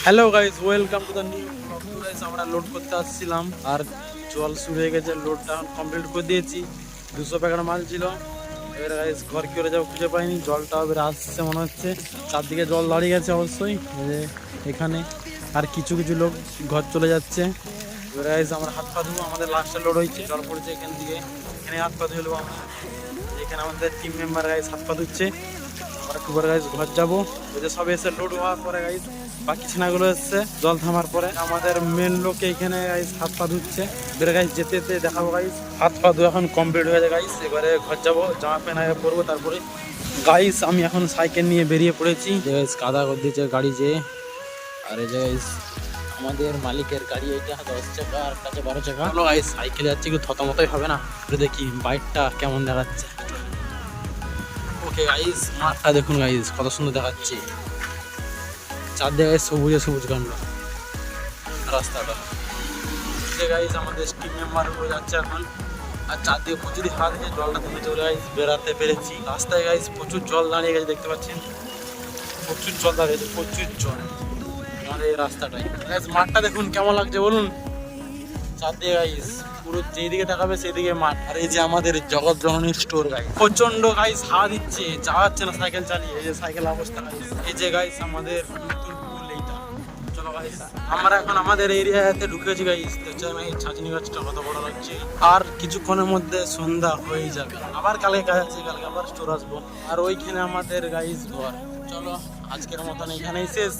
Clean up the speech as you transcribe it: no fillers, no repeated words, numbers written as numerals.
Hello guys, welcome to the new blog. Guys আমরা load করতে আসছিলাম আর জল শুরু হয়ে গেছে। লোডটা এখন কমপ্লিট করে দিয়েছি। 200 প্যাকেট মাল ছিল। এবারে গাইস ঘর কি করে যাবো খুঁজে পাইনি। জলটা এবারে আসছে মনে হচ্ছে, চারদিকে জল দাঁড়িয়ে গেছে অবশ্যই। এখানে আর কিছু কিছু লোক ঘর চলে যাচ্ছে। এবারে গাইস আমরা হাত পা ধুবো, আমাদের লাস্টে লোড হয়েছে, জল পড়েছে এখান থেকে। এখানে হাত পা ধুয়ে নেবো আমরা। এখানে আমাদের টিম মেম্বার গাইস হাত পা ধুচ্ছে। আমরা একটু পরে গাইস ঘর যাবো। ওই যে সব এসে লোড হওয়ার পরে গাইস বাকি ছিনাগুলো এসছে জল থামার পরে। আমাদের মেন লোক এখানে গাইস হাত পা ধুচ্ছে। এবারে গাইস যেতে যেতে দেখাবো গাইস হাত পা ধুয়ে এখন কমপ্লিট হয়ে যায় গাইস। এবারে ঘর যাবো, জামা প্যান্ট আগে পরবো। তারপরে গাইস আমি এখন সাইকেল নিয়ে বেরিয়ে পড়েছি। গাইস কাদা করে দিয়েছে গাড়ি যে। আর এই যে গাইস আমাদের মালিকের গাড়ি, এটা 10 চাকা আর কাছে 12 চাকা। চলো গাইস সাইকেলে যাচ্ছে, একটু থতমতই হবে না। দেখি বাইকটা কেমন দেখাচ্ছে। ওকে গাইস মাঠটা দেখুন গাইস কত সুন্দর দেখাচ্ছে। চারদিকে সবুজে সবুজ কাণ্ড রাস্তাটা। গাইস আমাদের টিম মেম্বার হয়ে যাচ্ছে এখন। আর চারদিকে প্রচুর হাত দিয়ে জলটা থেমে চলে গাইস বেড়াতে পেরেছি। রাস্তায় গাইস প্রচুর জল দাঁড়িয়ে গেছে, দেখতে পাচ্ছেন প্রচুর জল দাঁড়িয়ে গেছে, প্রচুর জল আমাদের এই রাস্তাটাই। গাইস মাঠটা দেখুন কেমন লাগছে বলুন। চারদিকে গাইস পুরো যেদিকে দেখাবে সেদিকে মাঠ। আর এই যে আমাদের জগৎ জননী স্টোর গাইস, প্রচন্ড গাইস হাওয়া দিচ্ছে, যাওয়া যাচ্ছে না সাইকেল চালিয়ে। এই যে সাইকেল অবস্থা গাইস। এই যে গাইস আমাদের নতুন পুল এইটা। চলো গাইস আমরা এখন আমাদের এরিয়াতে ঢুকেছি গাইস। দেখছেন এই ছাঁচনি গাছটা কত বড় লাগছে। আর কিছুক্ষণের মধ্যে সন্ধ্যা হয়ে যাবে। আবার কালকে কাজ আছে, কালকে আবার স্টোর আসবো। আর ওইখানে আমাদের গাইস ঘর। চলো আজকের মতন এখানেই শেষ।